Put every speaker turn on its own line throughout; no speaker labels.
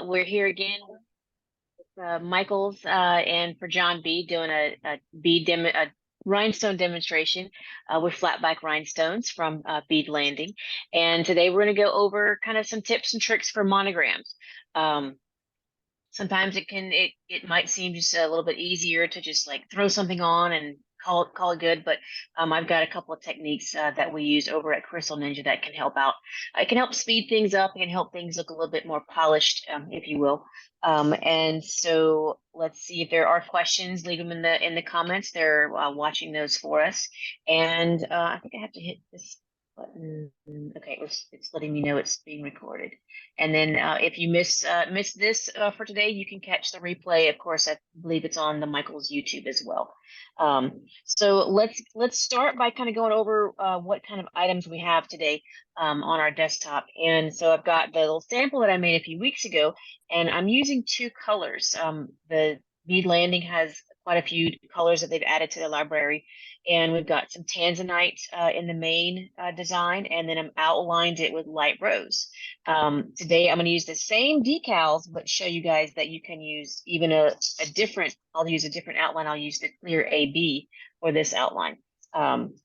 We're here again with Michael's and for John B doing a a rhinestone demonstration with flatback rhinestones from Bead Landing. And today we're going to go over kind of some tips and tricks for monograms. Um, Sometimes it might seem just a little bit easier to just like throw something on and call it good, but I've got a couple of techniques that we use over at Crystal Ninja that can help out. It can help speed things up. It can help things look a little bit more polished, if you will. And so let's see if there are questions. Leave them in the comments. They're watching those for us. And I think I have to hit this button. Okay, it's letting me know it's being recorded. And then if you miss this for today, you can catch the replay. Of course, I believe it's on the Michael's YouTube as well. So let's start by kind of going over what kind of items we have today on our desktop. And so I've got the little sample that I made a few weeks ago, and I'm using two colors. The Bead Landing has quite a few colors that they've added to the library. And we've got some tanzanite in the main design, and then I'm outlined it with light rose. Today I'm going to use the same decals, but show you guys that you can use even a different, I'll use a different outline. I'll use the clear AB for this outline. And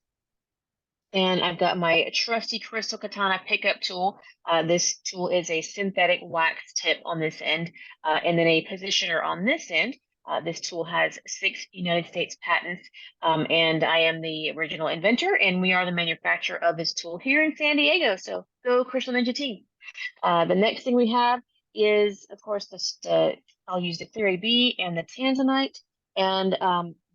I've got my trusty Crystal Katana pickup tool. This tool is a synthetic wax tip on this end, and then a positioner on this end. This tool has 6 United States patents, and I am the original inventor, and we are the manufacturer of this tool here in San Diego. So go Crystal Ninja team. The next thing we have is, of course, I'll use the Clear AB and the Tanzanite. And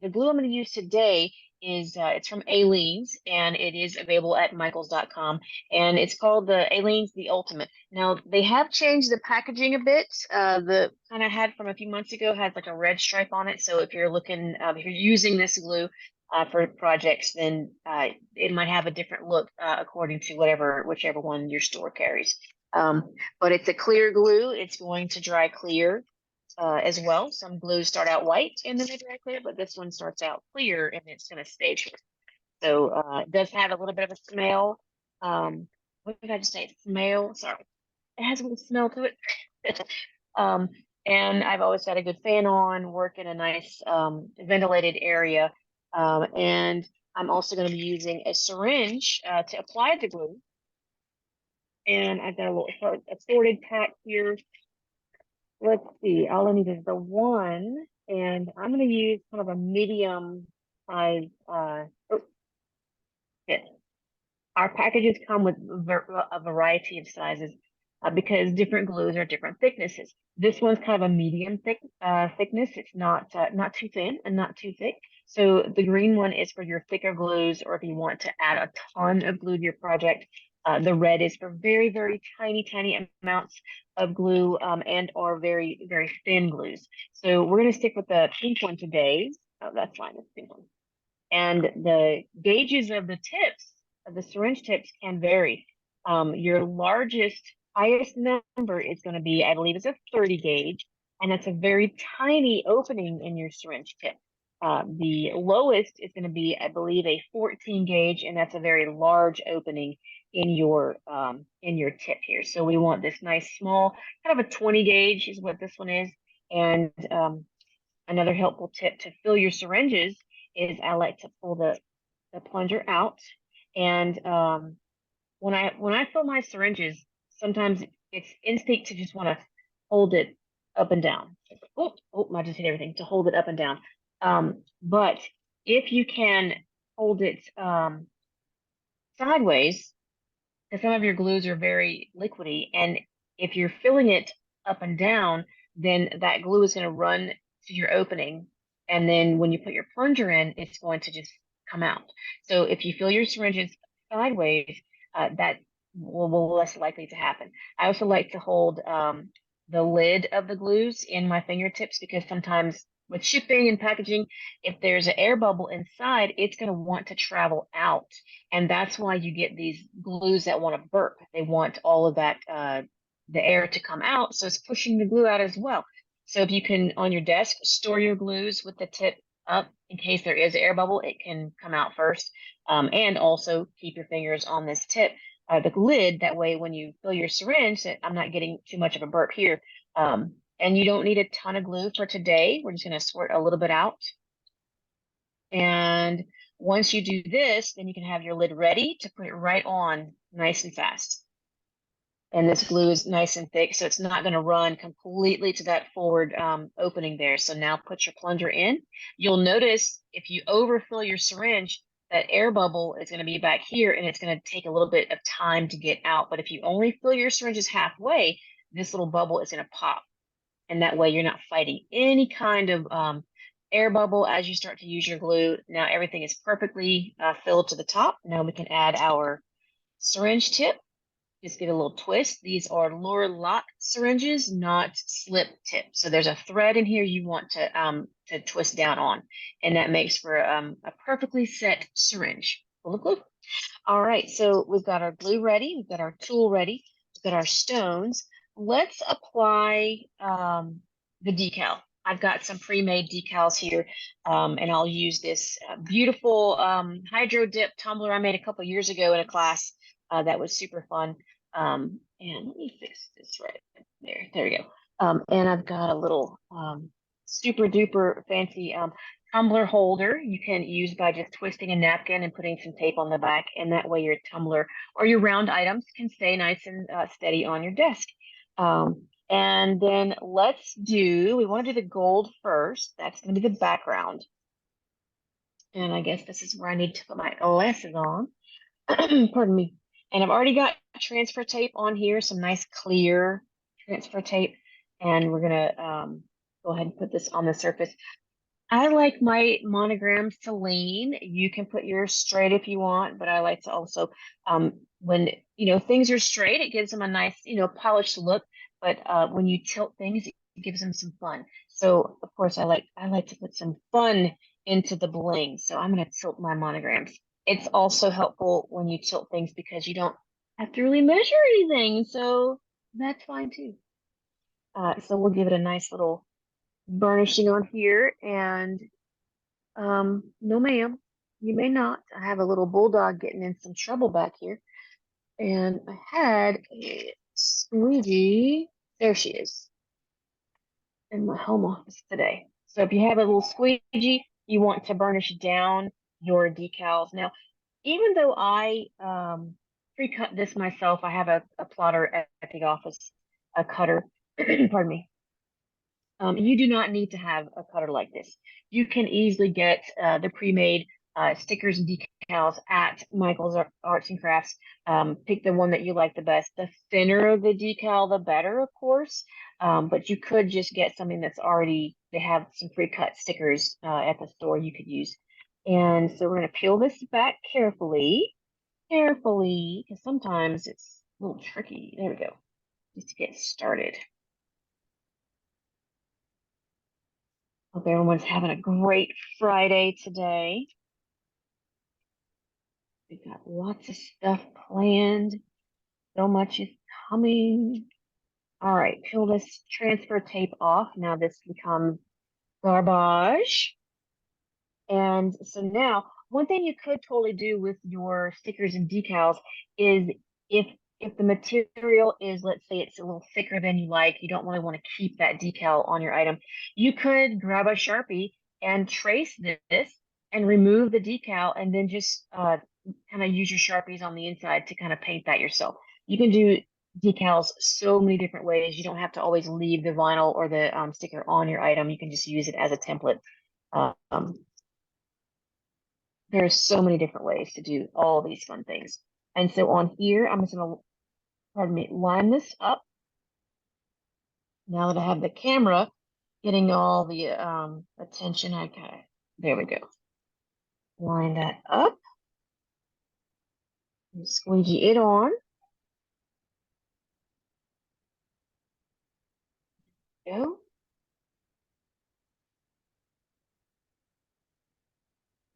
the glue I'm going to use today is it's from Aleene's, and it is available at michaels.com. And it's called the Aleene's The Ultimate. Now, they have changed the packaging a bit. The kind I had from a few months ago has like a red stripe on it. So if you're looking, if you're using this glue, for projects, then it might have a different look according to whichever one your store carries. But it's a clear glue. It's going to dry clear as well. Some glues start out white and then they dry clear, but this one starts out clear and it's going to stay clear. So it does have a little bit of a smell. What did I just say? Smell? Sorry. It has a little smell to it. And I've always got a good fan on, work in a nice ventilated area. And I'm also going to be using a syringe to apply the glue. And I've got a sorted pack here. Let's see, all I need is the one, and I'm going to use kind of a medium size kit. Our packages come with a variety of sizes because different glues are different thicknesses. This one's kind of a medium thickness. It's not too thin and not too thick. So the green one is for your thicker glues, or if you want to add a ton of glue to your project. The red is for very, very tiny amounts of glue and are very, very thin glues. So we're going to stick with the pink one today. Oh, that's fine. It's pink one. And the gauges of the tips, of the syringe tips, can vary. Your highest number is going to be, I believe, is a 30 gauge, and that's a very tiny opening in your syringe tip. The lowest is going to be, I believe, a 14 gauge, and that's a very large opening in your tip here. So we want this nice small, kind of a 20 gauge is what this one is. And another helpful tip to fill your syringes is I like to pull the plunger out. And when I fill my syringes, sometimes it's instinct to just want to hold it up and down. Oh, I just hit everything, to hold it up and down. But if you can hold it sideways, because some of your glues are very liquidy, and if you're filling it up and down, then that glue is going to run to your opening, and then when you put your plunger in, it's going to just come out. So if you fill your syringes sideways, that will less likely to happen. I also like to hold the lid of the glues in my fingertips, because sometimes with shipping and packaging, if there's an air bubble inside, it's going to want to travel out. And that's why you get these glues that want to burp. They want all of that, the air to come out. So it's pushing the glue out as well. So if you can, on your desk, store your glues with the tip up in case there is an air bubble, it can come out first. And also keep your fingers on this tip, the lid. That way, when you fill your syringe, I'm not getting too much of a burp here. And you don't need a ton of glue for today. We're just going to squirt a little bit out. And once you do this, then you can have your lid ready to put it right on nice and fast. And this glue is nice and thick, so it's not going to run completely to that forward opening there. So now put your plunger in. You'll notice if you overfill your syringe, that air bubble is going to be back here, and it's going to take a little bit of time to get out. But if you only fill your syringes halfway, this little bubble is going to pop. And that way you're not fighting any kind of air bubble as you start to use your glue. Now everything is perfectly filled to the top. Now we can add our syringe tip. Just give it a little twist. These are lure lock syringes, not slip tip. So there's a thread in here you want to twist down on, and that makes for a perfectly set syringe full of glue. All right, so we've got our glue ready, we've got our tool ready, we've got our stones. Let's apply the decal. I've got some pre-made decals here, and I'll use this beautiful hydro dip tumbler I made a couple years ago in a class that was super fun. And let me fix this right there. There we go. And I've got a little super duper fancy tumbler holder you can use by just twisting a napkin and putting some tape on the back, and that way your tumbler or your round items can stay nice and steady on your desk. And then we want to do the gold first. That's going to be the background. And I guess this is where I need to put my glasses on. Pardon me. And I've already got transfer tape on here, some nice clear transfer tape. And we're going to go ahead and put this on the surface. I like my Monogram Aleene. You can put yours straight if you want, but I like to also, when, things are straight, it gives them a nice, polished look. But when you tilt things, it gives them some fun. So, of course, I like to put some fun into the bling. So I'm going to tilt my monograms. It's also helpful when you tilt things because you don't have to really measure anything. So that's fine too. So we'll give it a nice little burnishing on here. And no ma'am, you may not. I have a little bulldog getting in some trouble back here. And I had a squeegee. There she is in my home office today. So if you have a little squeegee, you want to burnish down your decals. Now, even though I pre-cut this myself, I have a plotter at the office, a cutter, pardon me. You do not need to have a cutter like this. You can easily get the pre-made stickers and decals at Michael's Arts and Crafts. Pick the one that you like the best. The thinner the decal, the better, of course. But you could just get something that's already, they have some pre-cut stickers at the store you could use. And so we're going to peel this back carefully, because sometimes it's a little tricky. There we go, just to get started. Hope everyone's having a great Friday today. We've got lots of stuff planned. So much is coming. All right, peel this transfer tape off. Now this becomes garbage. And so now, one thing you could totally do with your stickers and decals is if the material is, let's say it's a little thicker than you like, you don't really want to keep that decal on your item, you could grab a Sharpie and trace this and remove the decal, and then just kind of use your Sharpies on the inside to kind of paint that yourself. You can do decals so many different ways. You don't have to always leave the vinyl or the sticker on your item. You can just use it as a template. There's so many different ways to do all these fun things. And so on here, I'm just going to, line this up. Now that I have the camera getting all the attention, there we go. Line that up. And squeegee it on. Go.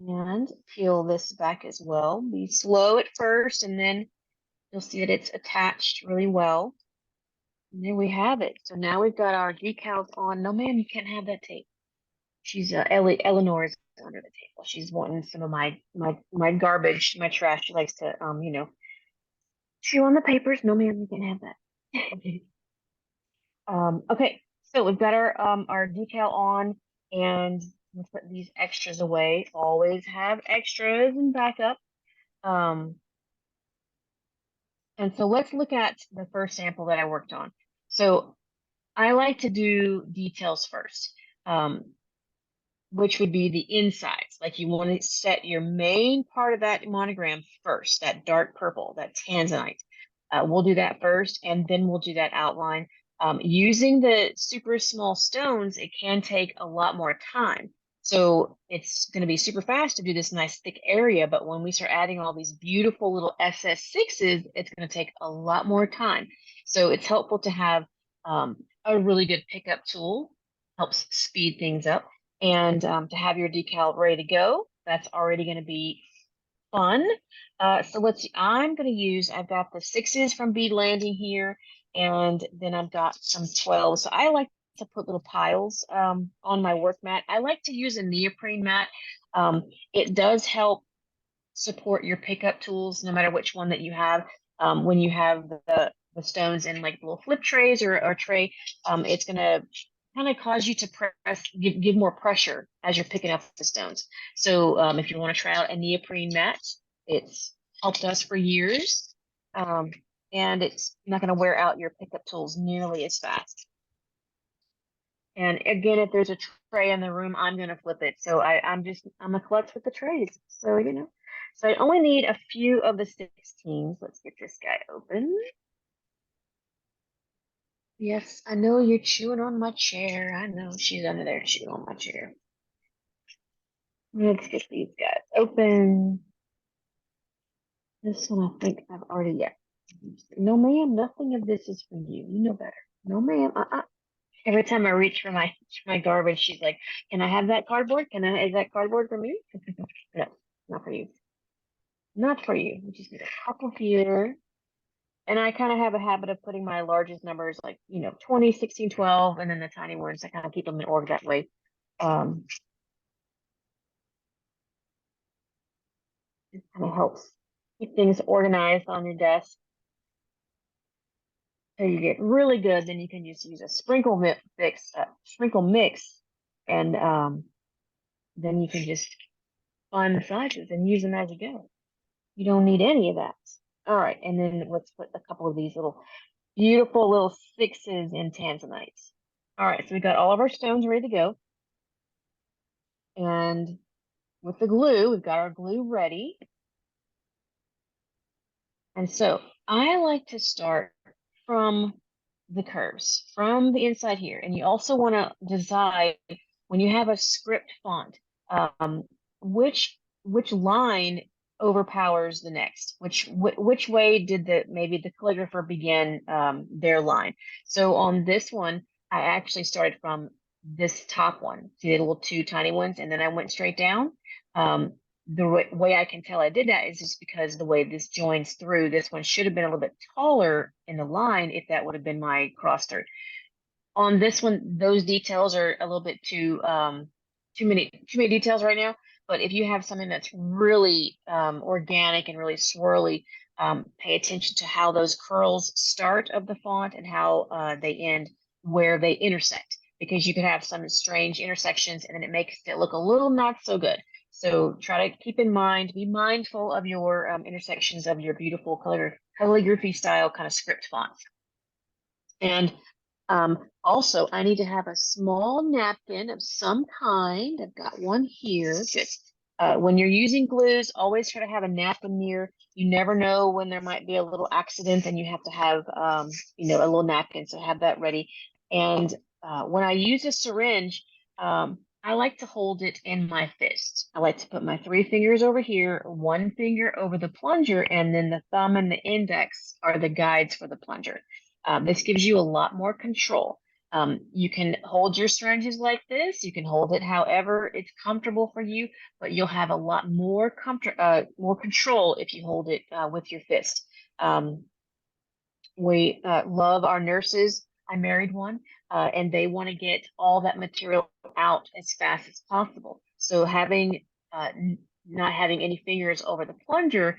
And peel this back as well. Be slow at first, and then you'll see that it's attached really well. And there we have it. So now we've got our decals on. No, ma'am, you can't have that tape. She's Eleanor is under the table. She's wanting some of my garbage, my trash. She likes to chew on the papers. No, ma'am, you can't have that. Okay, so we've got our decal on, and we'll put these extras away. Always have extras and backup. Um, and so let's look at the first sample that I worked on. So I like to do details first, which would be the insides. Like you want to set your main part of that monogram first, that dark purple, that tanzanite. We'll do that first, and then we'll do that outline. Using the super small stones, it can take a lot more time. So it's going to be super fast to do this nice thick area, but when we start adding all these beautiful little SS6s, it's going to take a lot more time. So it's helpful to have a really good pickup tool, helps speed things up, and to have your decal ready to go. That's already going to be fun. So let's see, I've got the 6s from Bead Landing here, and then I've got some 12s. So I like to put little piles on my work mat. I like to use a neoprene mat. It does help support your pickup tools, no matter which one that you have. When you have the stones in like little flip trays or tray, it's going to kind of cause you to give more pressure as you're picking up the stones. So if you want to try out a neoprene mat, it's helped us for years. And it's not going to wear out your pickup tools nearly as fast. And again, if there's a tray in the room, I'm going to flip it. So I'm a klutz with the trays. So, so I only need a few of the 16s. Let's get this guy open. Yes, I know you're chewing on my chair. I know she's under there chewing on my chair. Let's get these guys open. This one I think I've already, yeah. No, ma'am, nothing of this is for you. You know better. No, ma'am. Every time I reach for my garbage, she's like, "Can I have that cardboard? Is that cardboard for me?" No, not for you. Not for you. We just need a couple here. And I kind of have a habit of putting my largest numbers like, 20, 16, 12, and then the tiny ones. I kind of keep them in order that way. Um, it kind of helps keep things organized on your desk. So you get really good, then you can just use a sprinkle mix, and then you can just find the sizes and use them as you go. You don't need any of that. All right, and then let's put a couple of these beautiful little 6s in tanzanite. All right, so we got all of our stones ready to go. And with the glue, we've got our glue ready. And so I like to start from the curves, from the inside here. And you also want to decide when you have a script font, um, which line overpowers the next, which way did maybe the calligrapher begin their line. So on this one, I actually started from this top one, see the little two tiny ones, and then I went straight down. The way I can tell I did that is just because the way this joins through, this one should have been a little bit taller in the line if that would have been my cross third. On this one, those details are a little bit too many details right now. But if you have something that's really organic and really swirly, pay attention to how those curls start of the font and how they end, where they intersect, because you could have some strange intersections and then it makes it look a little not so good. So try to be mindful of your intersections of your beautiful calligraphy style kind of script fonts. And also, I need to have a small napkin of some kind. I've got one here. Just when you're using glues, always try to have a napkin near. You never know when there might be a little accident and you have to have, a little napkin. So have that ready. And when I use a syringe, I like to hold it in my fist. I like to put my 3 fingers over here, 1 finger over the plunger, and then the thumb and the index are the guides for the plunger. This gives you a lot more control. You can hold your syringes like this. You can hold it however it's comfortable for you, but you'll have a lot more control if you hold it with your fist. We love our nurses. I married one, and they want to get all that material out as fast as possible. So not having any fingers over the plunger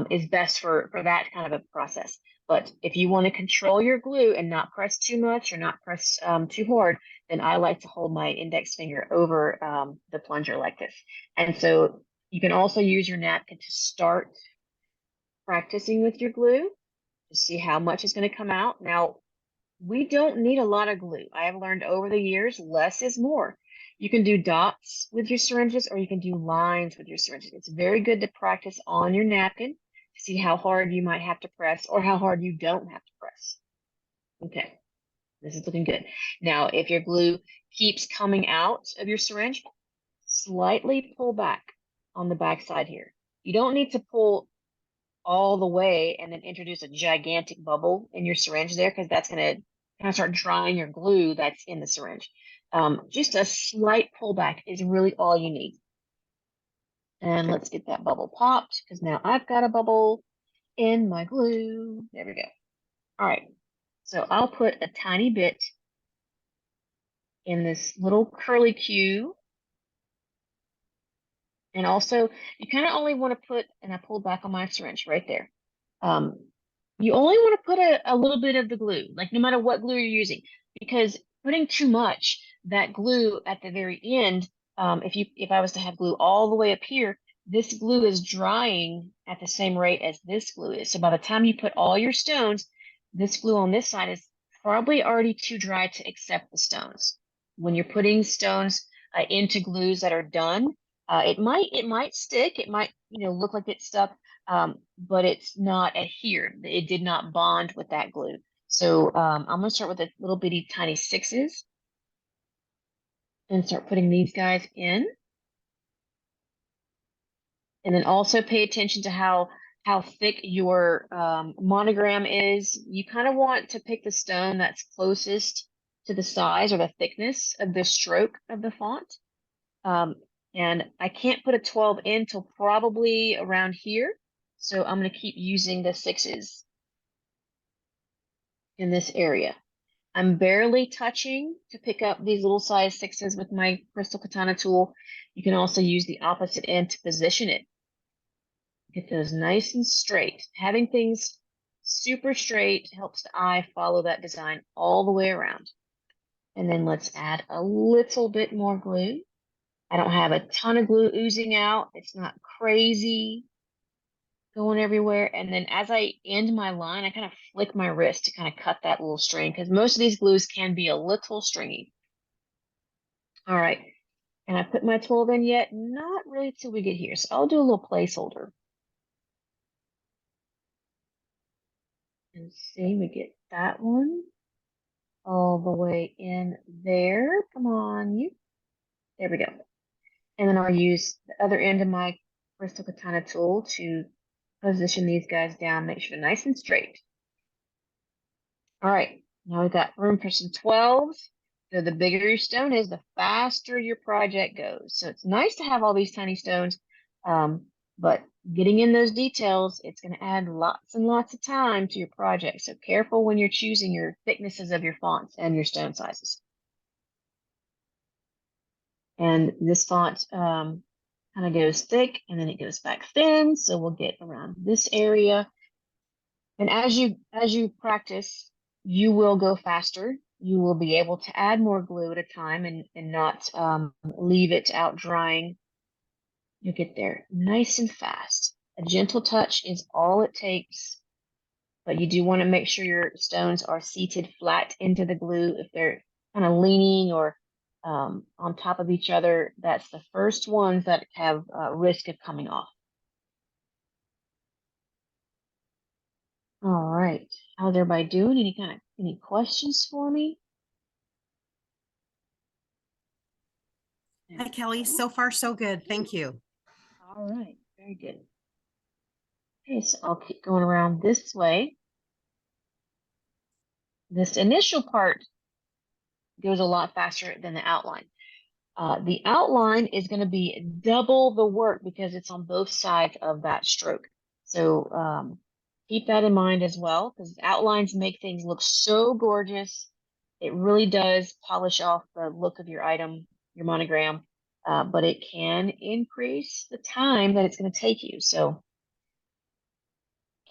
is best for that kind of a process. But if you want to control your glue and not press too much or not press too hard, then I like to hold my index finger over the plunger like this. And so you can also use your napkin to start practicing with your glue to see how much is going to come out. Now, we don't need a lot of glue. I have learned over the years, less is more. You can do dots with your syringes or you can do lines with your syringes. It's very good to practice on your napkin to see how hard you might have to press or how hard you don't have to press. Okay, this is looking good. Now, if your glue keeps coming out of your syringe, slightly pull back on the back side here. You don't need to pull all the way and then introduce a gigantic bubble in your syringe there because that's going to kind of start drying your glue that's in the syringe. Just a slight pullback is really all you need. And let's get that bubble popped because now I've got a bubble in my glue. There we go. All right. So I'll put a tiny bit in this little curly Q. And also, you kind of only want to put, and I pulled back on my syringe right there. You only want to put a little bit of the glue, like no matter what glue you're using, because putting too much, that glue at the very end, if I was to have glue all the way up here, this glue is drying at the same rate as this glue is. So by the time you put all your stones, this glue on this side is probably already too dry to accept the stones. When you're putting stones into glues that are done, it might stick, it might look like it's stuck, but it's not adhered. It did not bond with that glue. So I'm gonna start with the little bitty tiny sixes and start putting these guys in. And then also pay attention to how thick your monogram is. You kind of want to pick the stone that's closest to the size or the thickness of the stroke of the font. And I can't put a 12 in till probably around here. So I'm going to keep using the sixes in this area. I'm barely touching to pick up these little size sixes with my Crystal Katana tool. You can also use the opposite end to position it. Get those nice and straight. Having things super straight helps the eye follow that design all the way around. And then let's add a little bit more glue. I don't have a ton of glue oozing out. It's not crazy going everywhere. And then as I end my line, I kind of flick my wrist to kind of cut that little string because most of these glues can be a little stringy. All right. And I put my 12 in yet? Not really till we get here. So I'll do a little placeholder. And see, we get that one all the way in there. Come on, you. There we go. And then I'll use the other end of my Crystal Katana tool to position these guys down, make sure they're nice and straight. All right, now we've got room for some 12s. So the bigger your stone is, the faster your project goes. So it's nice to have all these tiny stones, but getting in those details, it's going to add lots and lots of time to your project. So careful when you're choosing your thicknesses of your fonts and your stone sizes. And this font kind of goes thick and then it goes back thin. So we'll get around this area. And as you practice, you will go faster. You will be able to add more glue at a time and not leave it out drying. You'll get there nice and fast. A gentle touch is all it takes, but you do want to make sure your stones are seated flat into the glue. If they're kind of leaning or on top of each other, that's the first ones that have risk of coming off. All right. How's everybody doing? Any questions for me?
Hi, Kelly. So far, so good. Thank you.
All right. Very good. Okay, so I'll keep going around this way. This initial part goes a lot faster than the outline. The outline is going to be double the work because it's on both sides of that stroke. So keep that in mind as well, because outlines make things look so gorgeous. It really does polish off the look of your item, your monogram, but it can increase the time that it's going to take you. So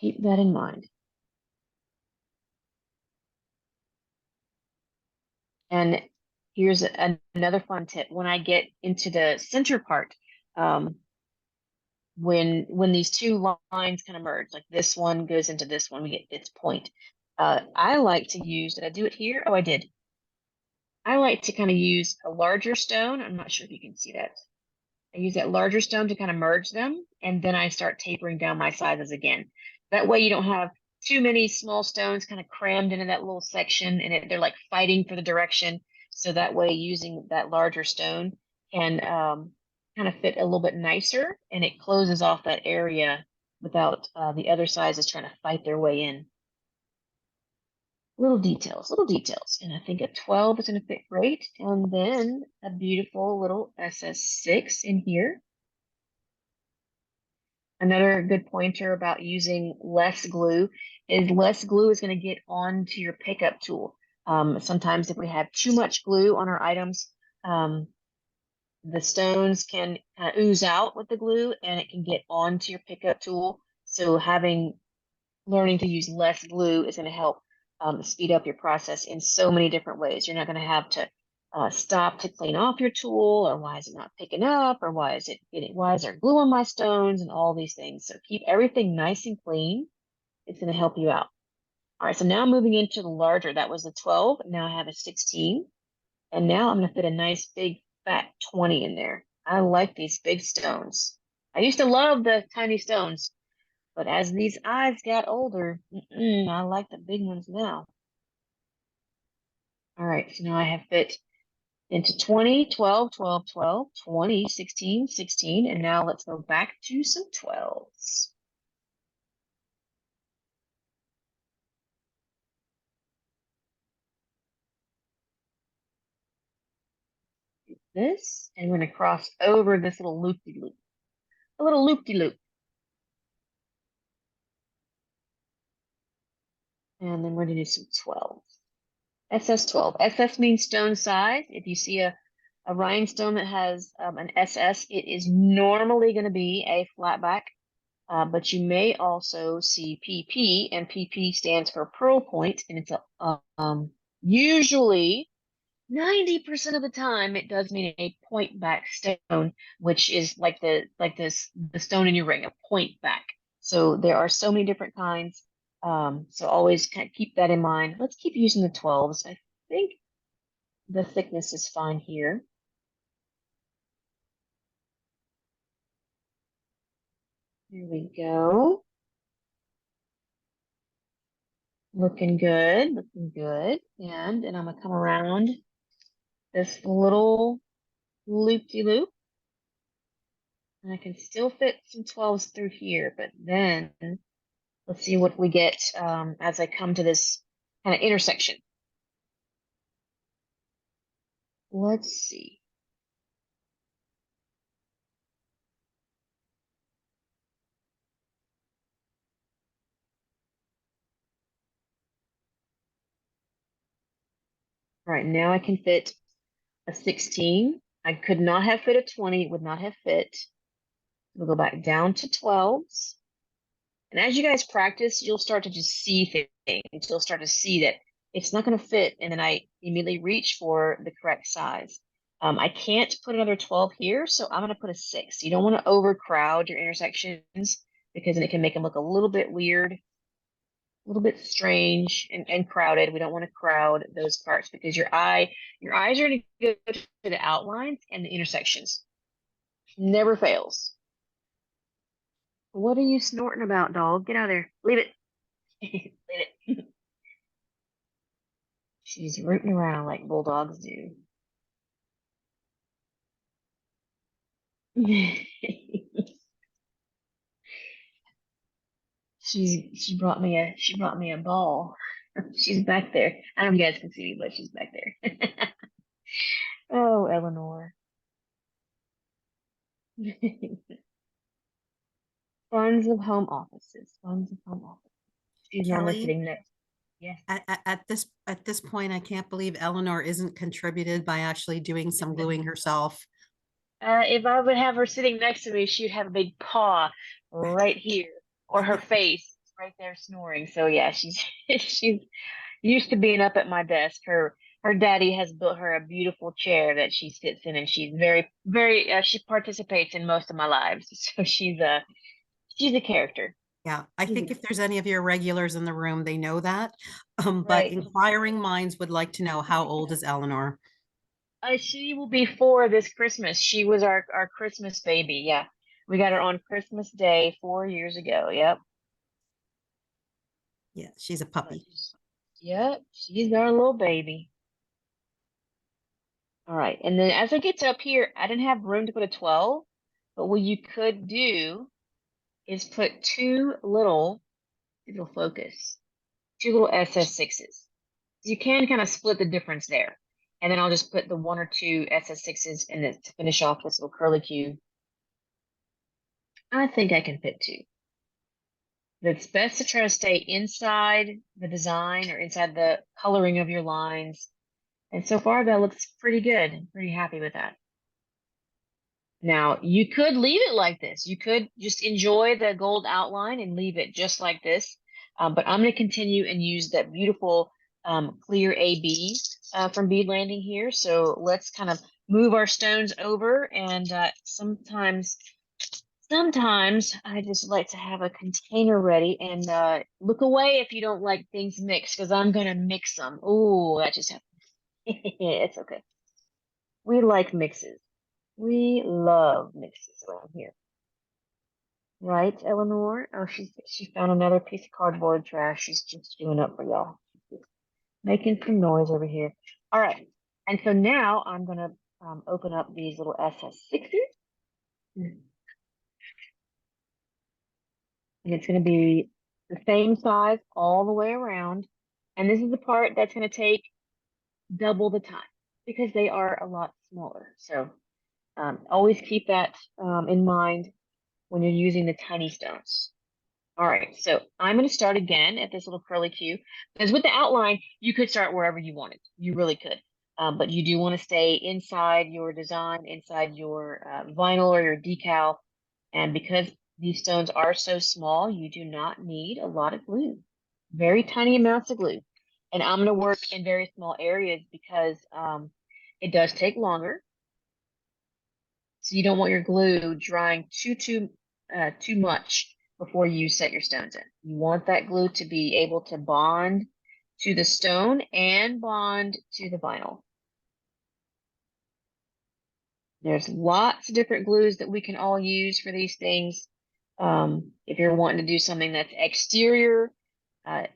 keep that in mind. And here's another fun tip. When I get into the center part, when these two lines kind of merge, like this one goes into this one, we get its point. I like to use, did I do it here? Oh, I did. I like to kind of use a larger stone. I'm not sure if you can see that. I use that larger stone to kind of merge them, and then I start tapering down my sizes again. That way you don't have too many small stones kind of crammed into that little section, and they're like fighting for the direction. So that way using that larger stone can kind of fit a little bit nicer, and it closes off that area without the other sizes trying to fight their way in. Little details, little details. And I think a 12 is going to fit great. And then a beautiful little SS6 in here. Another good pointer about using less glue is going to get onto your pickup tool. Sometimes if we have too much glue on our items, the stones can ooze out with the glue and it can get onto your pickup tool. So learning to use less glue is going to help speed up your process in so many different ways. You're not going to have to stop to clean off your tool, or why is it not picking up, or why is there glue on my stones, and all these things. So keep everything nice and clean. It's going to help you out. All right, so now moving into the larger, that was the 12. Now I have a 16. And now I'm going to fit a nice big fat 20 in there. I like these big stones. I used to love the tiny stones, but as these eyes got older, I like the big ones now. All right, so now I have fit into 20, 12, 12, 12, 20, 16, 16, and now let's go back to some 12s. This, and we're going to cross over this little loop-de-loop. A little loop-de-loop. And then we're going to do some 12. SS12. SS means stone size. If you see a rhinestone that has an SS, it is normally going to be a flatback, but you may also see PP, and PP stands for pearl point, and it's usually 90% of the time it does mean a point back stone, which is like the stone in your ring, a point back. So there are so many different kinds. So always kind of keep that in mind. Let's keep using the 12s. I think the thickness is fine here. Here we go. Looking good, looking good. And I'm gonna come around this little loop-de-loop. And I can still fit some 12s through here, but then let's see what we get as I come to this kind of intersection. Let's see. All right, now I can fit a 16. I could not have fit a 20, it would not have fit. We'll go back down to 12s. And as you guys practice, you'll start to just see things. You'll start to see that it's not going to fit. And then I immediately reach for the correct size. I can't put another 12 here, so I'm going to put a 6. You don't want to overcrowd your intersections because then it can make them look a little bit weird, a little bit strange and crowded. We don't want to crowd those parts because your eyes are going to go to the outlines and the intersections. Never fails. What are you snorting about, dog? Get out of there. Leave it. Leave it. She's rooting around like bulldogs do. she brought me a ball. She's back there. I don't know if you guys can see me, but she's back there. Oh, Eleanor. Funds of home offices. Funds of home offices. She's normally
Kellie,
sitting next. Yes.
at this point, I can't believe Eleanor isn't contributed by actually doing some gluing herself.
If I would have her sitting next to me, she'd have a big paw right here, or her face right there snoring. So yeah, she's she's used to being up at my desk. Her her daddy has built her a beautiful chair that she sits in, and she's very, very, she participates in most of my lives. So she's a character.
Yeah, I
She's
think if there's any of your regulars in the room, they know that. But
right.
inquiring minds would like to know, how old is Eleanor?
She will be 4 this Christmas. She was our Christmas baby. Yeah. We got her on Christmas Day 4 years ago. Yep.
Yeah, she's a
But
puppy.
yep, she's our little baby. All right. And then as I get to up here, I didn't have room to put a 12, but what you could do is put it'll focus, 2 little SS6s. You can kind of split the difference there. And then I'll just put the 1 or 2 SS6s in it to finish off this little curly Q. I think I can fit 2. It's best to try to stay inside the design or inside the coloring of your lines. And so far that looks pretty good. I'm pretty happy with that. Now, you could leave it like this. You could just enjoy the gold outline and leave it just like this. But I'm going to continue and use that beautiful clear AB from Bead Landing here. So let's kind of move our stones over. And sometimes I just like to have a container ready, and look away if you don't like things mixed, because I'm going to mix them. Oh, that just happened. It's okay. We like mixes. We love mixes around here. Right, Eleanor? Oh, she found another piece of cardboard trash. She's just doing up for y'all. Making some noise over here. All right. And so now I'm gonna open up these little SS6s. And it's gonna be the same size all the way around. And this is the part that's gonna take double the time because they are a lot smaller. So always keep that in mind when you're using the tiny stones. All right, so I'm going to start again at this little curly Q, because with the outline, you could start wherever you wanted. You really could. But you do want to stay inside your design, inside your vinyl or your decal. And because these stones are so small, you do not need a lot of glue. Very tiny amounts of glue. And I'm going to work in very small areas because it does take longer. So you don't want your glue drying too much before you set your stones in. You want that glue to be able to bond to the stone and bond to the vinyl. There's lots of different glues that we can all use for these things. If you're wanting to do something that's exterior, I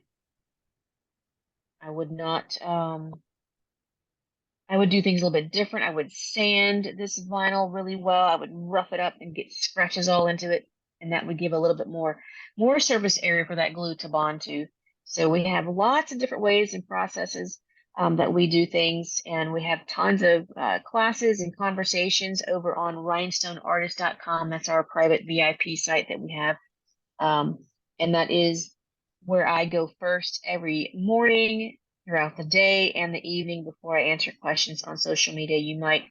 would not, I would do things a little bit different. I would sand this vinyl really well. I would rough it up and get scratches all into it. And that would give a little bit more surface area for that glue to bond to. So we have lots of different ways and processes that we do things. And we have tons of classes and conversations over on rhinestoneartist.com. That's our private VIP site that we have. And that is where I go first every morning, throughout the day, and the evening before I answer questions on social media. You might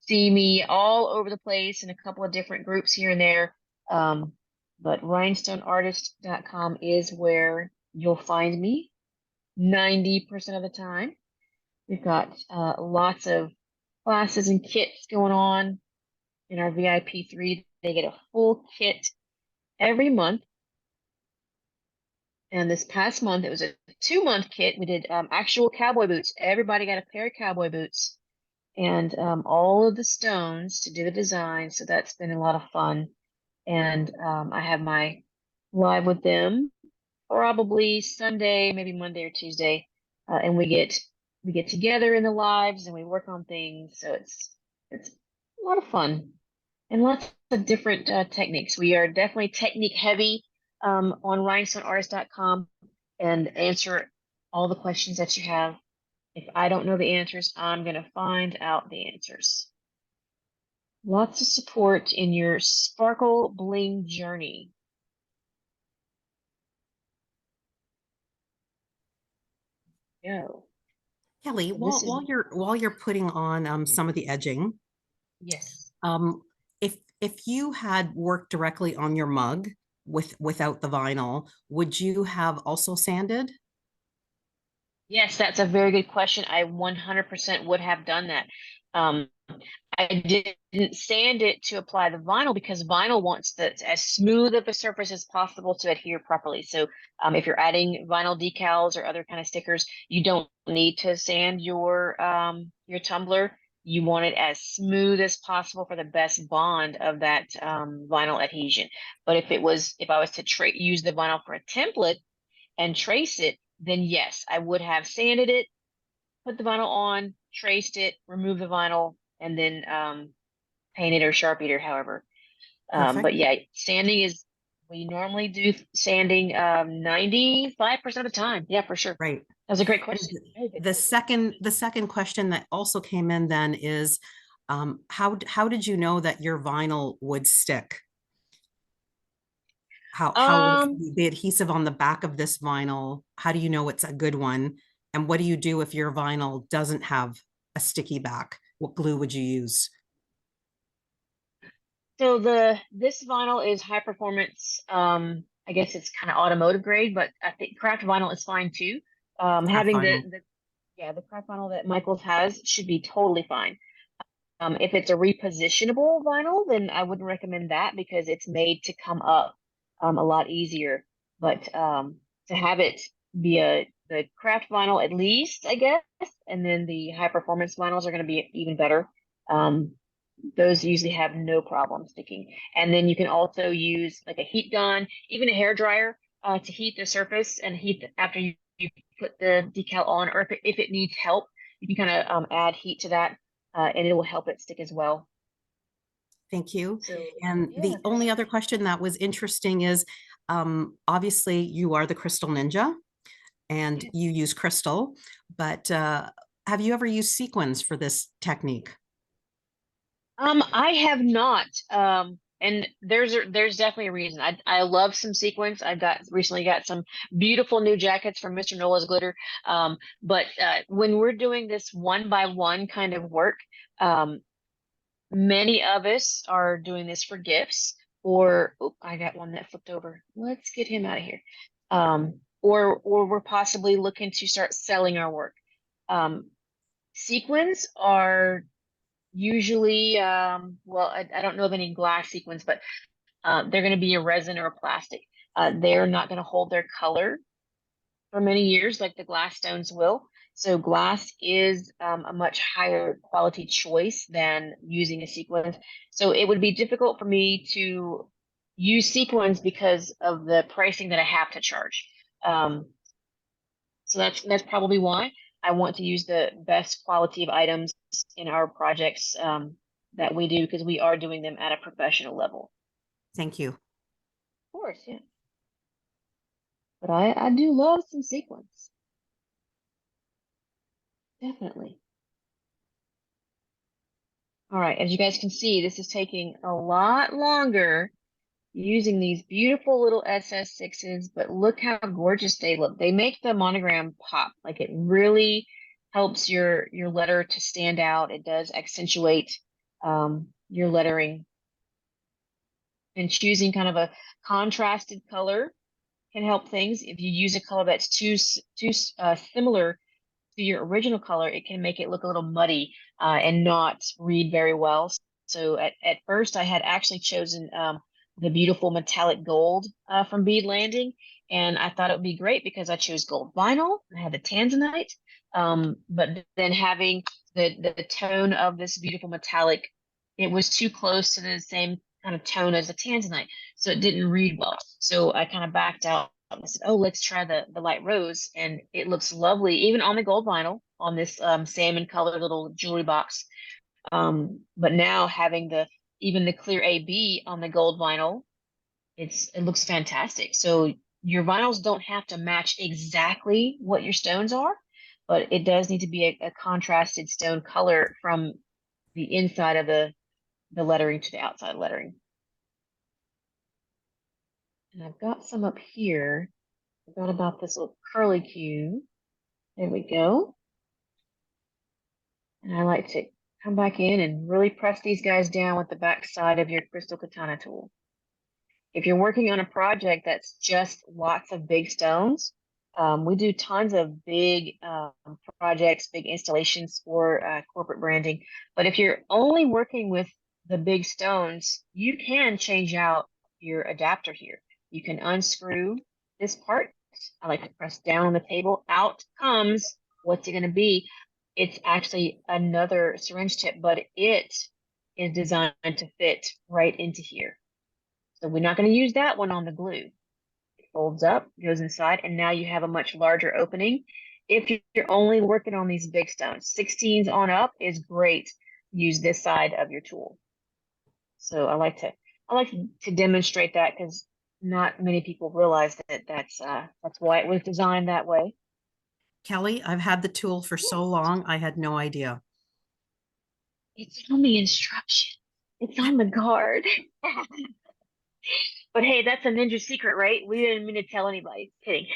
see me all over the place in a couple of different groups here and there. But rhinestoneartist.com is where you'll find me 90% of the time. We've got lots of classes and kits going on in our VIP3. They get a full kit every month. And this past month, it was a 2-month kit. We did actual cowboy boots. Everybody got a pair of cowboy boots and all of the stones to do the design. So that's been a lot of fun. And I have my live with them probably Sunday, maybe Monday or Tuesday, and we get together in the lives and we work on things. So it's a lot of fun and lots of different techniques. We are definitely technique heavy on rhinestoneartist.com and answer all the questions that you have. If I don't know the answers, I'm going to find out the answers. Lots of support in your sparkle bling journey. Go.
Kelly,
So this is,
while you're putting on some of the edging,
yes.
um, if you had worked directly on your mug without the vinyl, would you have also sanded?
Yes, that's a very good question. I 100% would have done that. Um, I didn't sand it to apply the vinyl because vinyl wants as smooth of a surface as possible to adhere properly. So if you're adding vinyl decals or other kind of stickers, you don't need to sand your tumbler. You want it as smooth as possible for the best bond of that vinyl adhesion. But if I was to use the vinyl for a template and trace it, then yes, I would have sanded it, put the vinyl on, traced it, removed the vinyl, and then painted or sharpied or however.
Perfect.
But yeah, sanding is we normally do sanding 95% of the time. Yeah, for sure.
Right.
That was a great
And
question. Very good.
the second question that also came in then is, how did you know that your vinyl would stick? How is
Um,
the adhesive on the back of this vinyl? How do you know it's a good one? And what do you do if your vinyl doesn't have a sticky back? What glue would you use?
so this vinyl is high performance. I guess it's kind of automotive grade, but I think craft vinyl is fine too.
Craft
Having
vinyl.
the craft vinyl that Michaels has should be totally fine. If it's a repositionable vinyl, then I wouldn't recommend that because it's made to come up a lot easier. But to have it be the craft vinyl at least, I guess, and then the high performance vinyls are going to be even better. Um, those usually have no problem sticking. And then you can also use like a heat gun, even a hair dryer, to heat the surface and after you put the decal on, or if it needs help, you can kind of add heat to that, and it will help it stick as well.
Thank you.
So
And
yeah,
the only other question that was interesting is, obviously you are the Crystal Ninja and
yeah.
you use crystal, but have you ever used sequins for this technique?
I have not. And there's definitely a reason. I love some sequins. I got recently got some beautiful new jackets from Mr. Nola's Glitter. But when we're doing this one by one kind of work, um, many of us are doing this for gifts, or I got one that flipped over. Let's get him out of here. Or we're possibly looking to start selling our work. Um, sequins are usually, well, I don't know of any glass sequins, but they're going to be a resin or a plastic. They're not going to hold their color for many years like the glass stones will. So glass is a much higher quality choice than using a sequin. So it would be difficult for me to use sequins because of the pricing that I have to charge. Um, so that's probably why I want to use the best quality of items in our projects that we do because we are doing them at a professional level.
Thank you.
Of course, yeah. But I do love some sequins. Definitely. All right, as you guys can see, this is taking a lot longer using these beautiful little SS6s, but look how gorgeous they look. They make the monogram pop. Like it really helps your letter to stand out. It does accentuate your lettering. And choosing kind of a contrasted color can help things. If you use a color that's too similar to your original color, it can make it look a little muddy and not read very well. So at first, I had actually chosen the beautiful metallic gold from Bead Landing, and I thought it would be great because I chose gold vinyl. I had the tanzanite, but then having the tone of this beautiful metallic, it was too close to the same kind of tone as the tanzanite, so it didn't read well. So I kind of backed out. I said, "Oh, let's try the light rose," and it looks lovely, even on the gold vinyl on this salmon colored little jewelry box. But now having the even the clear AB on the gold vinyl, it looks fantastic. So your vinyls don't have to match exactly what your stones are, but it does need to be a contrasted stone color from the inside of the lettering to the outside lettering. And I've got some up here. I forgot about this little curly Q. There we go. And I like to come back in and really press these guys down with the back side of your Crystal Katana tool. If you're working on a project that's just lots of big stones, We do tons of big projects, big installations for corporate branding. But if you're only working with the big stones, you can change out your adapter here. You can unscrew this part. I like to press down on the table. Out comes, what's it going to be? It's actually another syringe tip, but it is designed to fit right into here. So we're not going to use that one on the glue. It folds up, goes inside, and now you have a much larger opening. If you're only working on these big stones, 16s on up is great. Use this side of your tool. So I like to demonstrate that because not many people realize that that's why it was designed that way.
Kelly, I've had the tool for so long, I had no idea.
It's on the instruction. It's on the card. But hey, that's a ninja secret, right? We didn't mean to tell anybody. Kidding.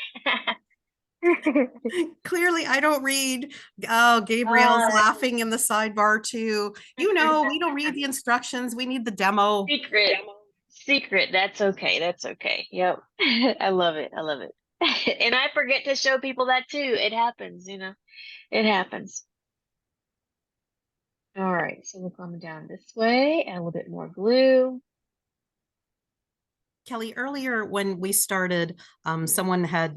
Clearly, I don't read. Oh, Gabriel's laughing in the sidebar too. You know, we don't read the instructions. We need the demo.
Secret. Secret. That's okay. That's okay. Yep. I love it. I love it. And I forget to show people that too. It happens, It happens. All right, so we're coming down this way, add a little bit more glue.
Kelly, earlier when we started, someone had,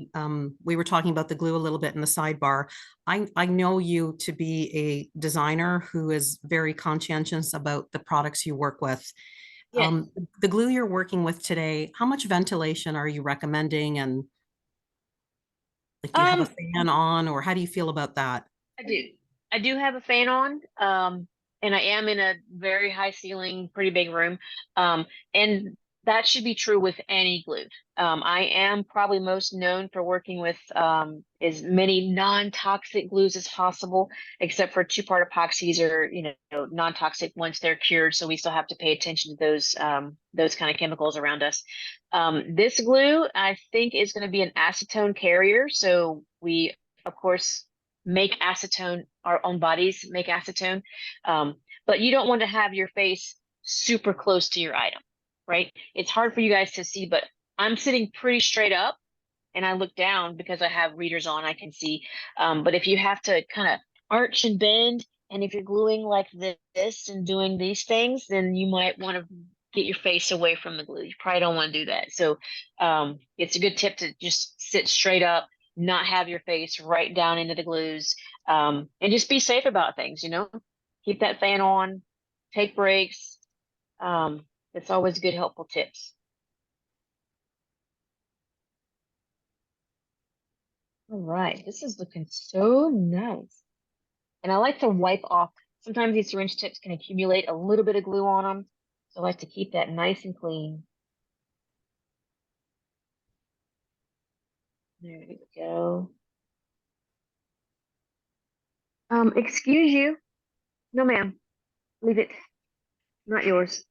we were talking about the glue a little bit in the sidebar. I know you to be a designer who is very conscientious about the products you work with.
Yes.
The glue you're working with today, how much ventilation are you recommending? And like, do you have a fan on, or how do you feel about that?
I do. I do have a fan on. And I am in a very high ceiling, pretty big room. And that should be true with any glue. I am probably most known for working with as many non-toxic glues as possible, except for two-part epoxies or, non-toxic once they're cured. So we still have to pay attention to those kind of chemicals around us. This glue, I think, is going to be an acetone carrier. So we, of course, make acetone, our own bodies make acetone. But you don't want to have your face super close to your item, right? It's hard for you guys to see, but I'm sitting pretty straight up and I look down because I have readers on, I can see. But if you have to kind of arch and bend, and if you're gluing like this and doing these things, then you might want to get your face away from the glue. You probably don't want to do that. So it's a good tip to just sit straight up, not have your face right down into the glues, and just be safe about things, Keep that fan on, take breaks. It's always good, helpful tips. All right, this is looking so nice. And I like to wipe off. Sometimes these syringe tips can accumulate a little bit of glue on them. So I like to keep that nice and clean. There we go. Excuse you. No, ma'am. Leave it. Not yours.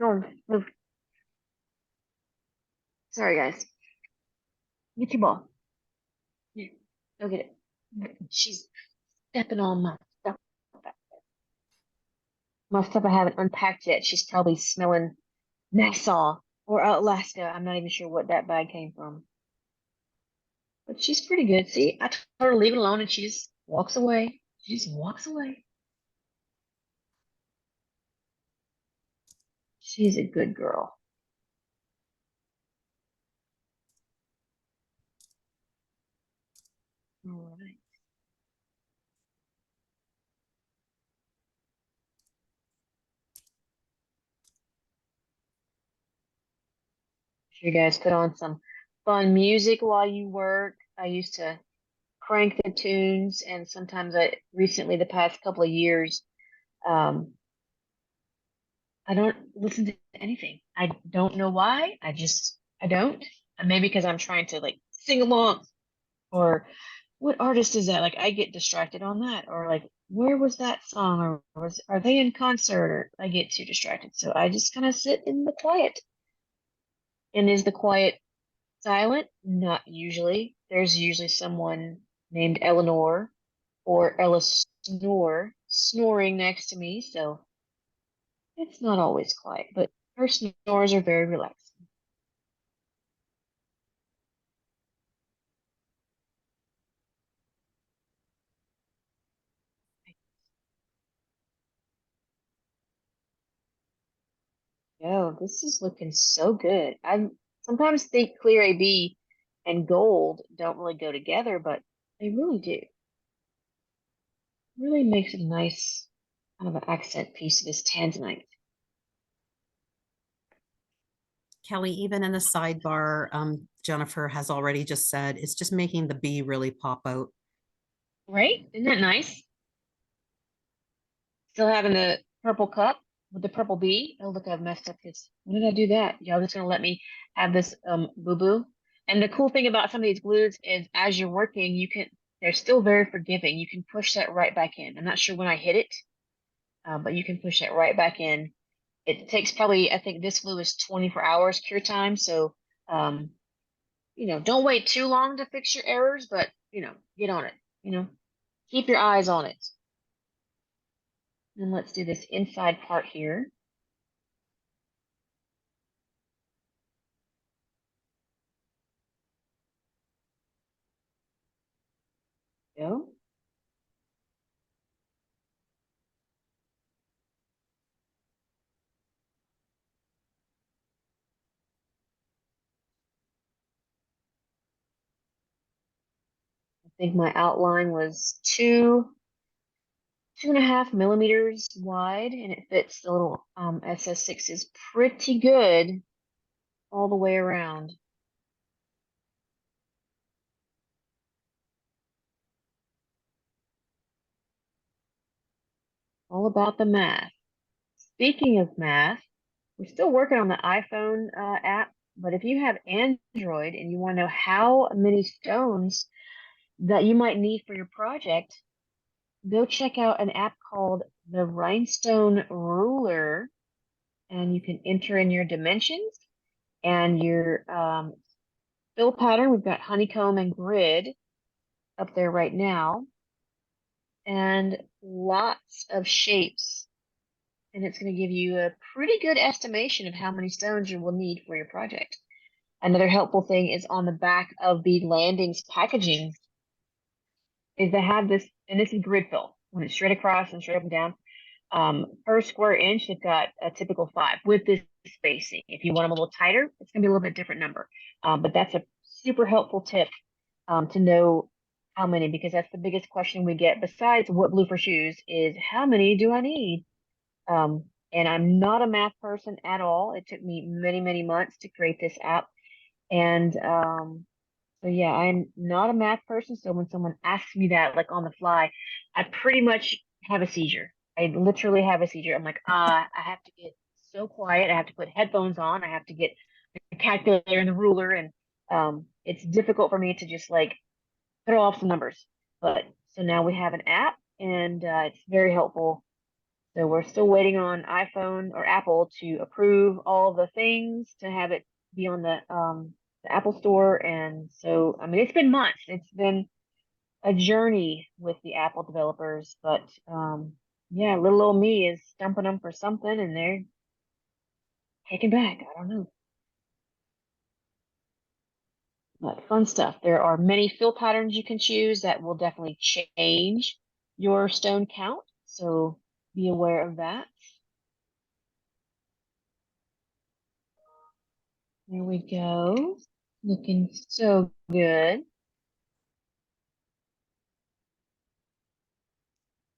Go on, move. Sorry, guys. Get your ball. Here, go get it. She's stepping on my stuff. My stuff I haven't unpacked yet. She's probably smelling Nassau or Alaska. I'm not even sure what that bag came from. But she's pretty good. See, I told her to leave it alone and she just walks away. She just walks away. She's a good girl. All right. Sure you guys put on some fun music while you work. I used to crank the tunes, and sometimes recently, the past couple of years, um, I don't listen to anything. I don't know why. I don't. Maybe because I'm trying to like sing along, or what artist is that? Like I get distracted on that, or like where was that song, or are they in concert? Or I get too distracted, so I just kind of sit in the quiet. And is the quiet silent? Not usually. There's usually someone named Eleanor or Ella snoring next to me, so it's not always quiet, but her snores are very relaxing. Yo, this is looking so good. I sometimes think clear AB and gold don't really go together, but they really do. Really makes it a nice kind of an accent piece of this tanzanite.
Kelly, even in the sidebar, Jennifer has already just said, it's just making the B really pop out.
Right? Isn't that nice? Still having the purple cup with the purple bee. Oh, look, I've messed up this. When did I do that? Y'all just gonna let me have this boo-boo? And the cool thing about some of these glues is as you're working, they're still very forgiving. You can push that right back in. I'm not sure when I hit it, but you can push that right back in. It takes probably, I think this glue is 24 hours cure time. So, um, don't wait too long to fix your errors, but, get on it, keep your eyes on it. And let's do this inside part here. Go. I think my outline was 2.5 millimeters wide, and it fits the little SS6s pretty good all the way around. All about the math. Speaking of math, we're still working on the iPhone app, but if you have Android and you want to know how many stones that you might need for your project, go check out an app called the Rhinestone Ruler, and you can enter in your dimensions and your fill pattern. We've got honeycomb and grid up there right now, and lots of shapes. And it's going to give you a pretty good estimation of how many stones you will need for your project. Another helpful thing is on the back of the landings packaging is they have this, and this is grid fill. When it's straight across and straight up and down, per square inch, they've got a typical 5 with this spacing. If you want them a little tighter, it's going to be a little bit different number. But that's a super helpful tip to know how many, because that's the biggest question we get besides what blue for shoes is how many do I need? And I'm not a math person at all. It took me many, many months to create this app. And so yeah, I'm not a math person. So when someone asks me that, like on the fly, I pretty much have a seizure. I literally have a seizure. I'm like, I have to get so quiet. I have to put headphones on. I have to get the calculator and the ruler, and it's difficult for me to just like throw off some numbers. But so now we have an app, and it's very helpful. So we're still waiting on iPhone or Apple to approve all the things to have it be on the Apple Store. And so, I mean, it's been months. It's been a journey with the Apple developers, but yeah, little old me is stumping them for something, and they're taking back. I don't know. But fun stuff. There are many fill patterns you can choose that will definitely change your stone count. So be aware of that. There we go. Looking so good.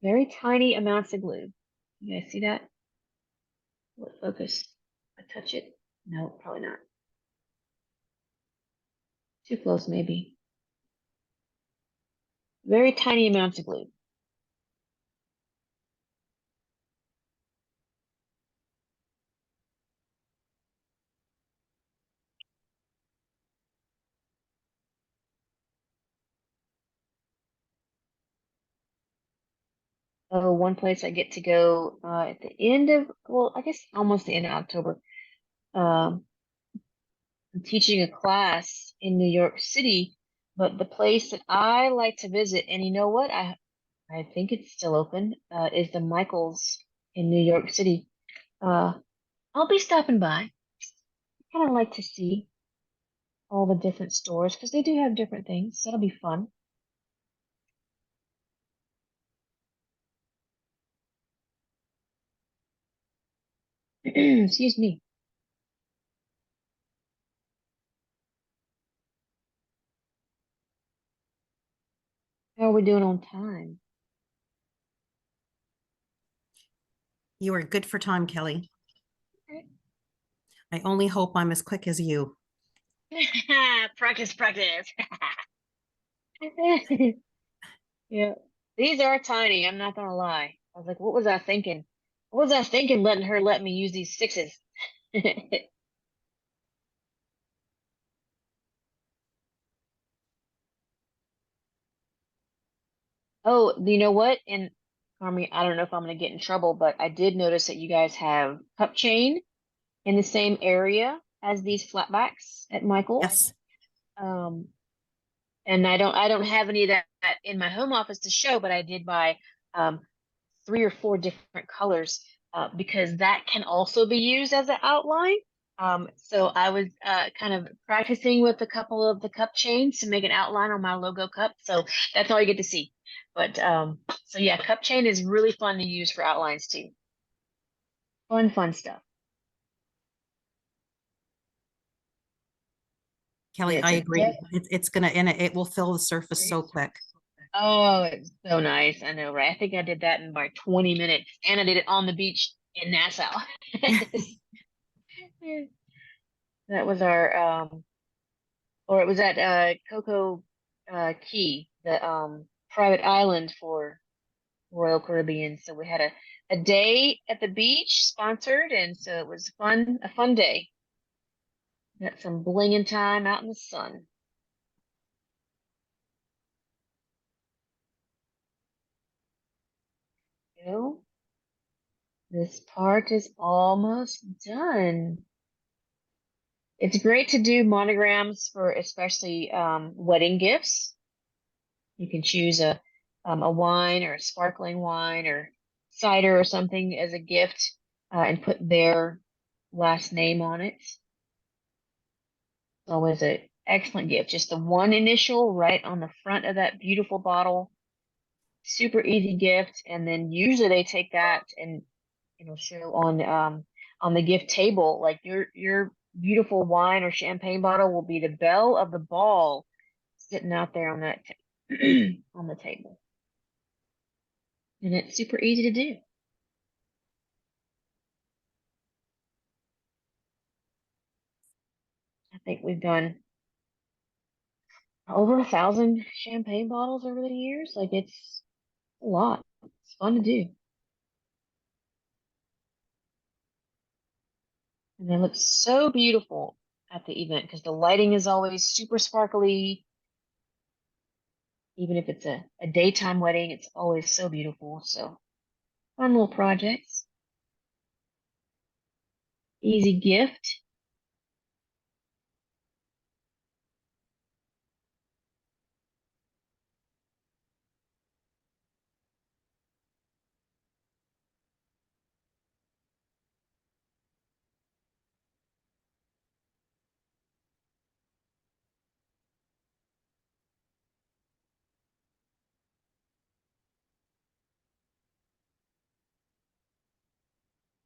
Very tiny amounts of glue. You guys see that? What focus? I touch it? No, probably not. Too close, maybe. Very tiny amounts of glue. Oh, one place I get to go at the end of, well, I guess almost the end of October. Um, I'm teaching a class in New York City, but the place that I like to visit, and you know what? I think it's still open, is the Michaels in New York City. Uh, I'll be stopping by. Kind of like to see all the different stores because they do have different things. So that'll be fun. Excuse me. we doing on time?
You are good for time, Kelly.
Okay.
I only hope I'm as quick as you.
Practice, practice. Yeah. These are tiny, I'm not gonna lie. I was like, what was I thinking? What was I thinking letting her let me use these 6s? Oh, you know what? And Carmi, I don't know if I'm gonna get in trouble, but I did notice that you guys have cup chain in the same area as these flatbacks at Michael's.
Yes.
Um, and I don't have any of that in my home office to show, but I did buy um 3 or 4 different colors because that can also be used as an outline. So I was kind of practicing with a couple of the cup chains to make an outline on my logo cup. So that's all you get to see. But so yeah, cup chain is really fun to use for outlines too. Fun, fun stuff.
Kelly,
Yeah,
I
it's a
agree. It's gonna, and it will fill the surface so quick.
oh, it's so nice. I know, right? I think I did that in about 20 minutes, and I did it on the beach in Nassau. That was our or it was at Coco Key, the private island for Royal Caribbean. So we had a day at the beach sponsored, and so it was a fun day. Got some blinging time out in the sun. You know, this part is almost done. It's great to do monograms for especially wedding gifts. You can choose a wine or a sparkling wine or cider or something as a gift and put their last name on it. It's always an excellent gift. Just the one initial right on the front of that beautiful bottle. Super easy gift. And then usually they take that and show on the gift table. Like your beautiful wine or champagne bottle will be the belle of the ball sitting out there on that on the table. And it's super easy to do. I think we've done over 1,000 champagne bottles over the years. Like it's a lot. It's fun to do. And they look so beautiful at the event because the lighting is always super sparkly. Even if it's a daytime wedding, it's always so beautiful. So fun little projects. Easy gift.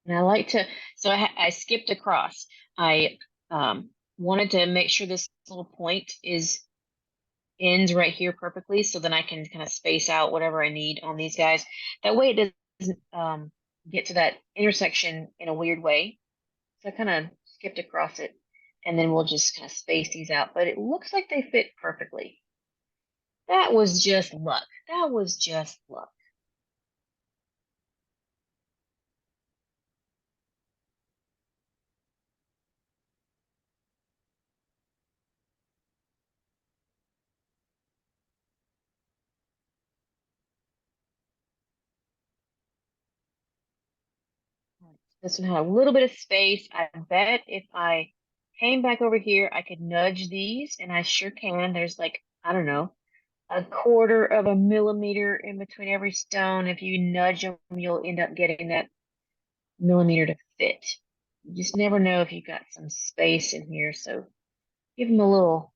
And I like to, so I skipped across. I wanted to make sure this little point ends right here perfectly, so then I can kind of space out whatever I need on these guys. That way it doesn't get to that intersection in a weird way. So I kind of skipped across it, and then we'll just kind of space these out. But it looks like they fit perfectly. That was just luck. That was just luck. This one had a little bit of space. I bet if I came back over here, I could nudge these, and I sure can. There's like, I don't know, 1/4 of a millimeter in between every stone. If you nudge them, you'll end up getting that millimeter to fit. You just never know if you've got some space in here. So give them a little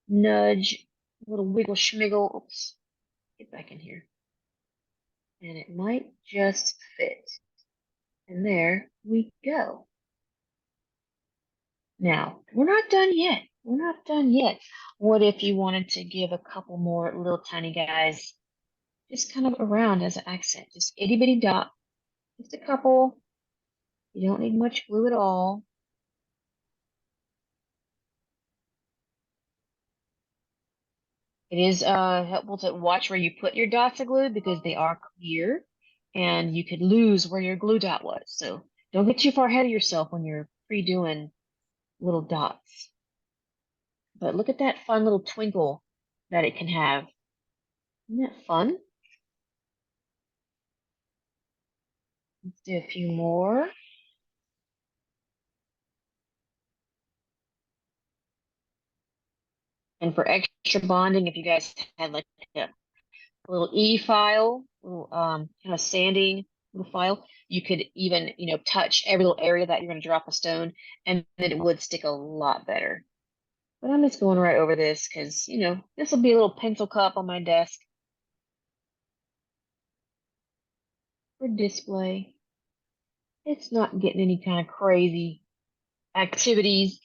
nudge, a little wiggle schmiggle. Oops, get back in here. And it might just fit. And there we go. Now, we're not done yet. we're not done yet. What if you wanted to give a couple more little tiny guys just kind of around as an accent? Just itty bitty dot, just a couple. You don't need much glue at all. It is helpful to watch where you put your dots of glue because they are clear and you could lose where your glue dot was. So don't get too far ahead of yourself when you're pre-doing little dots. But look at that fun little twinkle that it can have. Isn't that fun? Let's do a few more. And for extra bonding, if you guys had like a little E file, little kind of sanding little file, you could even, touch every little area that you're going to drop a stone, and then it would stick a lot better. But I'm just going right over this because, this will be a little pencil cup on my desk for display. It's not getting any kind of crazy activities.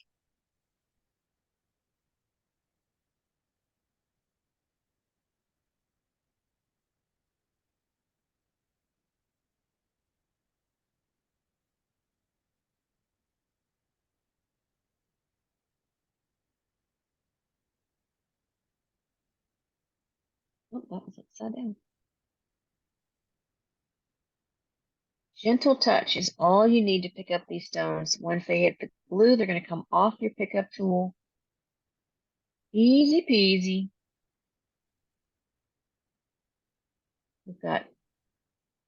Oh, that was upside down. Gentle touch is all you need to pick up these stones. Once they hit the glue, they're going to come off your pickup tool. Easy peasy. We've got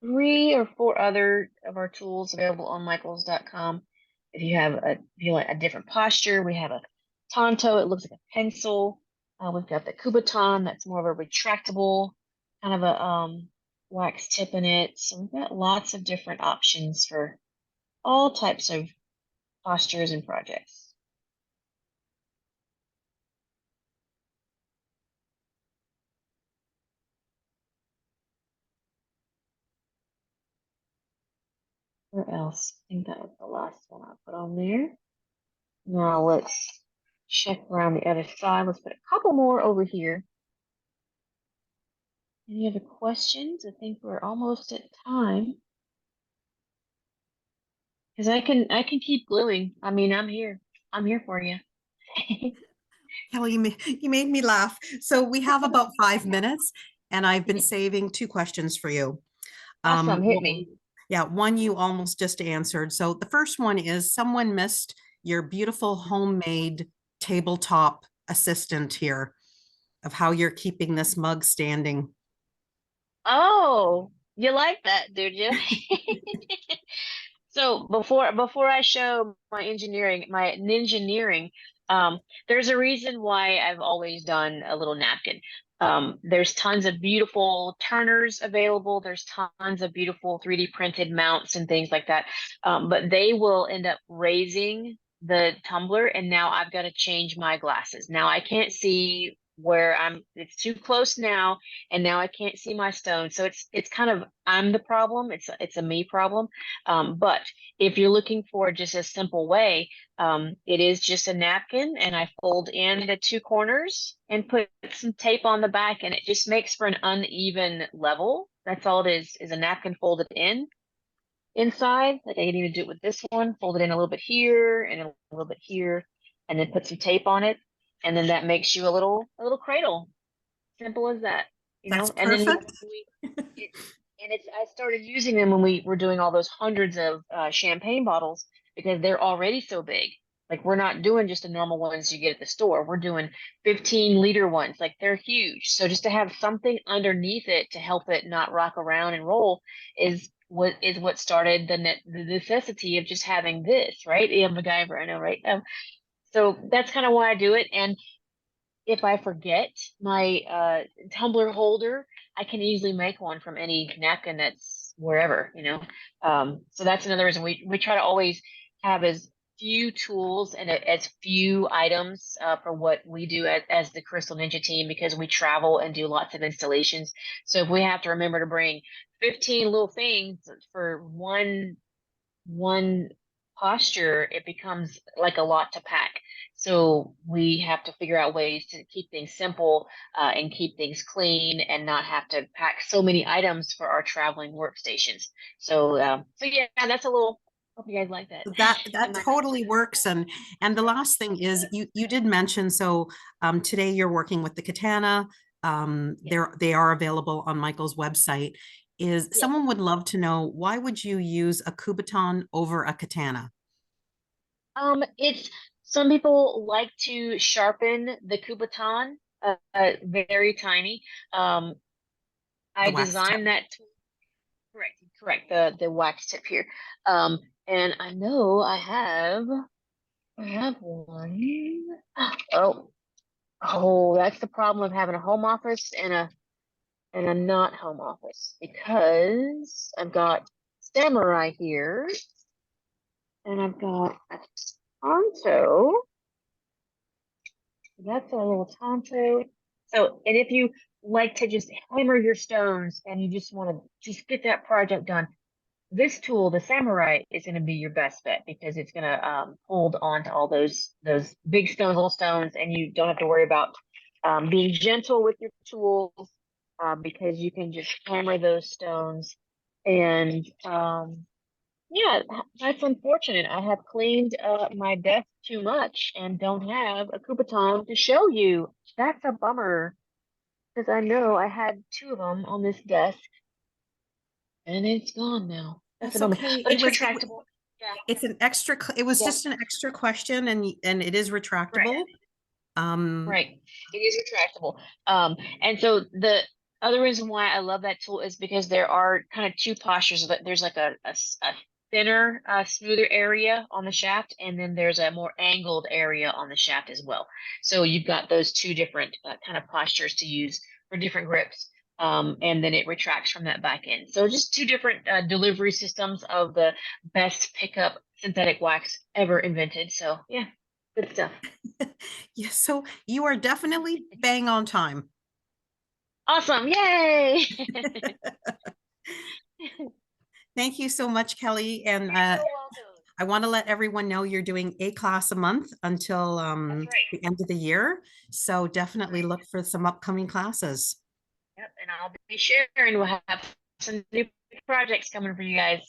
3 or 4 other of our tools available on michaels.com. If you like a different posture, we have a Tonto. It looks like a pencil. We've got the Kubotan. That's more of a retractable kind of a wax tip in it. So we've got lots of different options for all types of postures and projects. Where else? I think that was the last one I put on there. Now let's check around the other side. Let's put a couple more over here. Any other questions? I think we're almost at time. Because I can keep gluing. I mean, I'm here. I'm here for you.
Kellie, you made me laugh. So we have about 5 minutes, and I've been saving 2 questions for you.
Awesome. Hit me.
Yeah, one you almost just answered. So the first one is someone missed your beautiful homemade tabletop assistant here of how you're keeping this mug standing.
Oh, you like that, did you? So before I show my ninja-neering, there's a reason why I've always done a little napkin. There's tons of beautiful turners available. There's tons of beautiful 3D printed mounts and things like that. But they will end up raising the tumbler, and now I've got to change my glasses. Now I can't see where it's too close now, and now I can't see my stone. So it's kind of I'm the problem. It's a me problem. But if you're looking for just a simple way, it is just a napkin, and I fold in the 2 corners and put some tape on the back, and it just makes for an uneven level. That's all it is a napkin folded in inside. Like I can even do it with this one, fold it in a little bit here and a little bit here, and then put some tape on it, and then that makes you a little cradle. Simple as that,
That's
And then
perfect.
it, I started using them when we were doing all those hundreds of champagne bottles because they're already so big. Like we're not doing just the normal ones you get at the store. We're doing 15-liter ones. Like they're huge. So just to have something underneath it to help it not rock around and roll is what started the necessity of just having this, right? Yeah, MacGyver, I know, right? So that's kind of why I do it. And if I forget my tumbler holder, I can easily make one from any napkin that's wherever. So that's another reason we try to always have as few tools and as few items for what we do as the Crystal Ninja team because we travel and do lots of installations. So if we have to remember to bring 15 little things for one posture, it becomes like a lot to pack. So we have to figure out ways to keep things simple and keep things clean and not have to pack so many items for our traveling workstations. So yeah, that's a little. Hope you guys like that.
That
And my
totally works. And the last thing is you did mention, so today you're working with the Katana.
yeah,
They are available on Michael's website. Is
yeah.
someone would love to know, why would you use a Kubotan over a Katana?
It's some people like to sharpen the Kubotan, very tiny. Um,
The
I
wax tip.
designed that tool. Correct. The wax tip here. Um, and I know I have one. Oh, oh, that's the problem of having a home office and a not home office because I've got Samurai here and I've got a Tonto. That's a little Tonto. So, and if you like to just hammer your stones and you just want to just get that project done, this tool, the Samurai, is going to be your best bet because it's going to hold on to all those big stones, little stones, and you don't have to worry about being gentle with your tools because you can just hammer those stones. And yeah, that's unfortunate. I have cleaned my desk too much and don't have a Kubotan to show you. That's a bummer because I know I had two of them on this desk and it's gone now. That's a
That's
bummer,
okay.
but it's retractable. Yeah,
It's an extra, it was
yeah,
just an extra question, and it is
correct.
retractable. Um,
Right. It is retractable. And so the other reason why I love that tool is because there are kind of two postures. There's like a thinner, smoother area on the shaft, and then there's a more angled area on the shaft as well. So you've got those two different kind of postures to use for different grips. And then it retracts from that back end. So just two different delivery systems of the best pickup synthetic wax ever invented. So yeah, good stuff.
yeah, so you are definitely bang on time.
Awesome. Yay.
Thank you so much, Kelly. And
You're so welcome.
I want to let everyone know you're doing a class a month until
That's right.
the end of the year. So
That's
definitely
right.
look for some upcoming classes.
Yep. And I'll be sharing. We'll have some new projects coming for you guys.